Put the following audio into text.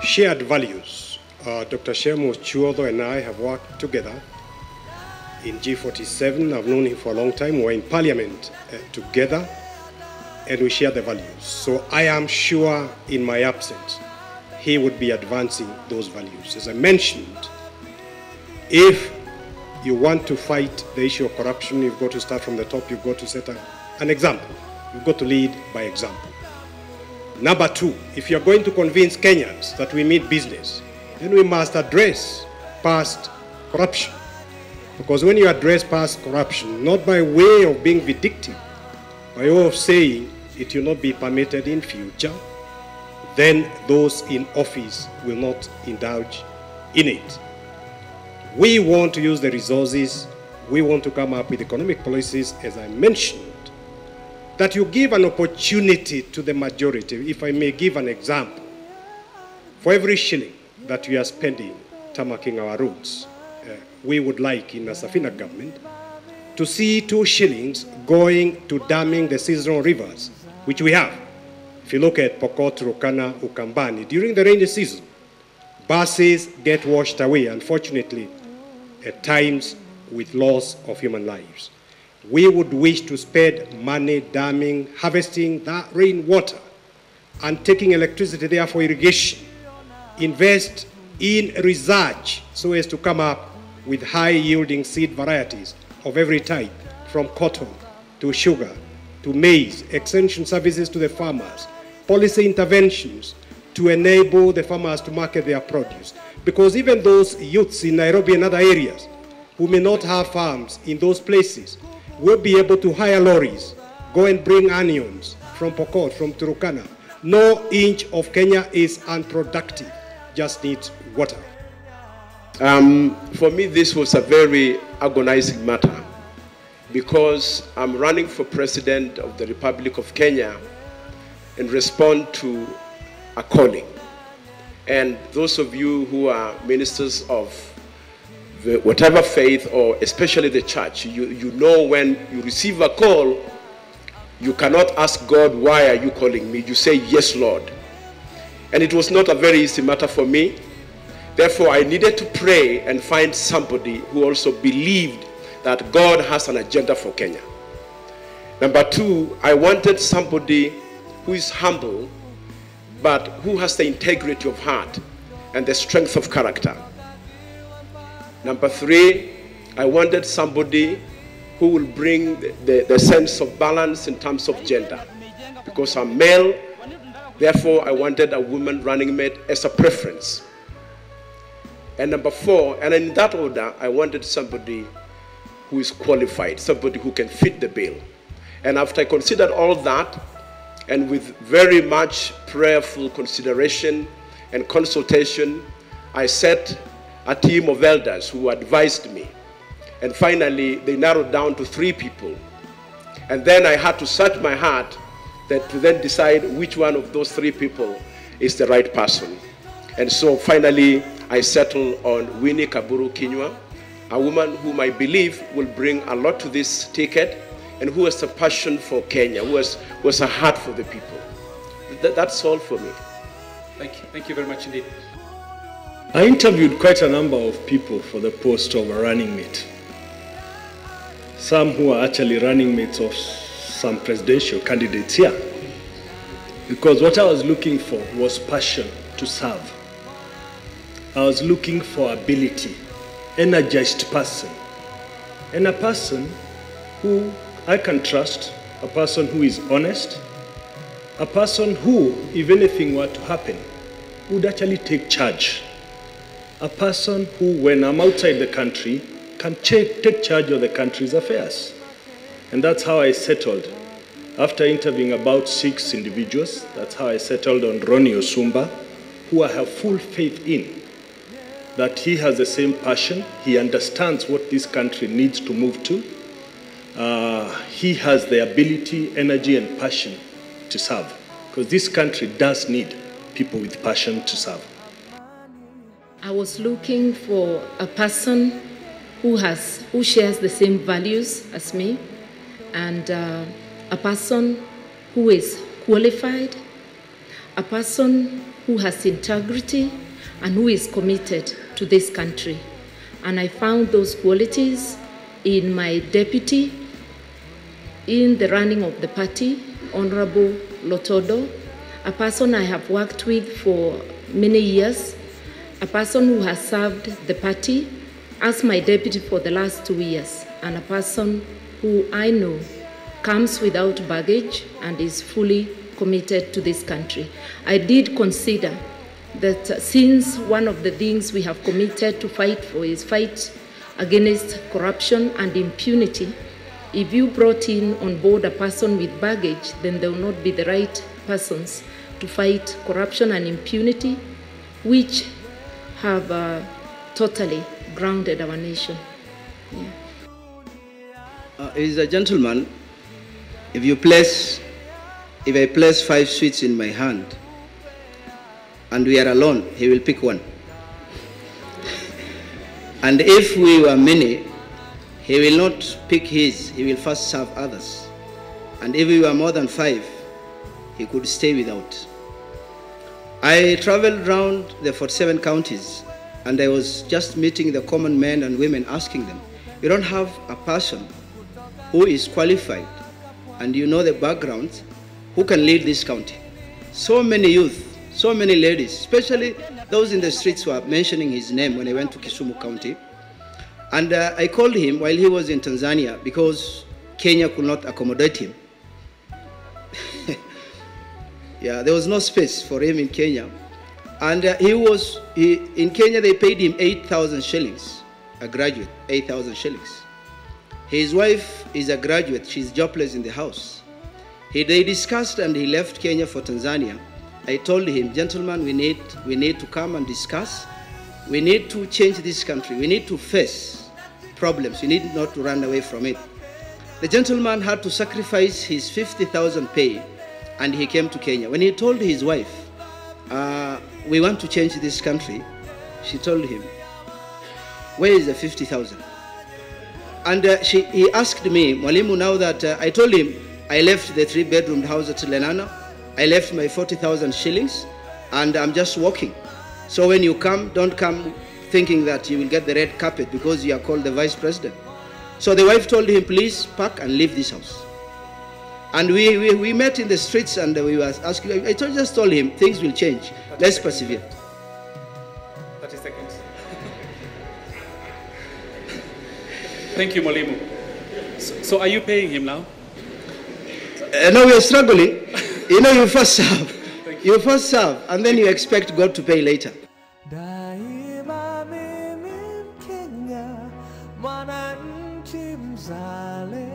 shared values. Dr. Shemo Chuodo and I have worked together in G47. I've known him for a long time. We're in parliament together, and we share the values. So I am sure in my absence, he would be advancing those values. As I mentioned, if you want to fight the issue of corruption, you've got to start from the top. You've got to set an example. You've got to lead by example. Number two, if you're going to convince Kenyans that we mean business, then we must address past corruption. Because when you address past corruption, not by way of being vindictive, by way of saying it will not be permitted in future, then those in office will not indulge in it. We want to use the resources. We want to come up with economic policies, as I mentioned, that you give an opportunity to the majority. If I may give an example, for every shilling that we are spending tarmacking our roads, we would like in a Safina government to see 2 shillings going to damming the seasonal rivers, which we have. If you look at Pokot, Turkana, Ukambani, during the rainy season, buses get washed away, unfortunately, at times with loss of human lives. We would wish to spend money damming, harvesting that rainwater, and taking electricity there for irrigation. Invest in research so as to come up with high-yielding seed varieties of every type, from cotton to sugar to maize, extension services to the farmers, policy interventions to enable the farmers to market their produce. Because even those youths in Nairobi and other areas who may not have farms in those places will be able to hire lorries, go and bring onions from Pokot, from Turkana. No inch of Kenya is unproductive, just needs water. For me, this was a very agonizing matter because I'm running for president of the Republic of Kenya and respond to a calling. And those of you who are ministers of whatever faith, or especially the church, you know when you receive a call, you cannot ask God, why are you calling me? You say, yes, Lord. And it was not a very easy matter for me. Therefore, I needed to pray and find somebody who also believed that God has an agenda for Kenya. Number two, I wanted somebody who is humble, but who has the integrity of heart and the strength of character. Number three, I wanted somebody who will bring the sense of balance in terms of gender. Because I'm male, therefore I wanted a woman running mate as a preference. And number four, and in that order, I wanted somebody who is qualified, somebody who can fit the bill. And after I considered all that, and with very much prayerful consideration and consultation, I set a team of elders who advised me. And finally, they narrowed down to 3 people. And then I had to search my heart to then decide which one of those 3 people is the right person. And so finally, I settled on Winnie Kaburu Kinyua, a woman whom I believe will bring a lot to this ticket, and who has a passion for Kenya, who has a heart for the people. That's all for me. Thank you very much indeed. I interviewed quite a number of people for the post of a running mate. Some who are actually running mates of some presidential candidates here. Because what I was looking for was passion to serve. I was looking for ability, energized person, and a person who I can trust, a person who is honest, a person who, if anything were to happen, would actually take charge. A person who, when I'm outside the country, can take charge of the country's affairs. And that's how I settled. After interviewing about 6 individuals, that's how I settled on Ronnie Osumba, who I have full faith in, that he has the same passion, he understands what this country needs to move to. He has the ability, energy, and passion to serve, because this country does need people with passion to serve. I was looking for a person who shares the same values as me, and a person who is qualified, a person who has integrity and who is committed to this country. And I found those qualities in my deputy in the running of the party, Honorable Lotodo, a person I have worked with for many years, a person who has served the party as my deputy for the last 2 years, and a person who I know comes without baggage and is fully committed to this country. I did consider that since one of the things we have committed to fight for is fight against corruption and impunity, if you brought in on board a person with baggage, then they will not be the right persons to fight corruption and impunity, which have totally grounded our nation. Yeah. He's a gentleman. If I place 5 sweets in my hand and we are alone, he will pick one. And if we were many, he will not pick his, he will first serve others. And if we were more than 5, he could stay without. I traveled around the 47 counties and I was just meeting the common men and women, asking them, you don't have a person who is qualified and you know the background, who can lead this county? So many youth, so many ladies, especially those in the streets who are mentioning his name when I went to Kisumu County. And I called him while he was in Tanzania because Kenya could not accommodate him. Yeah, there was no space for him in Kenya. And in Kenya they paid him 8,000 shillings, a graduate, 8,000 shillings. His wife is a graduate, she's jobless in the house. They discussed and he left Kenya for Tanzania. I told him, gentlemen, we need to come and discuss. We need to change this country. We need to face problems. We need not to run away from it. The gentleman had to sacrifice his 50,000 pay and he came to Kenya. When he told his wife, we want to change this country, she told him, where is the 50,000? And he asked me, Mwalimu, now that I told him I left the 3-bedroom house at Lenana, I left my 40,000 shillings and I'm just walking. So when you come, don't come thinking that you will get the red carpet because you are called the vice president. So the wife told him, please pack and leave this house. And we met in the streets and we were asking, I just told him, things will change. Let's persevere. 30 seconds. Thank you, Mwalimu. So are you paying him now? No, we are struggling. You know, you first serve. You first serve, and then you expect God to pay later. Daima mimi Mkenya, mwananchi mzalendo.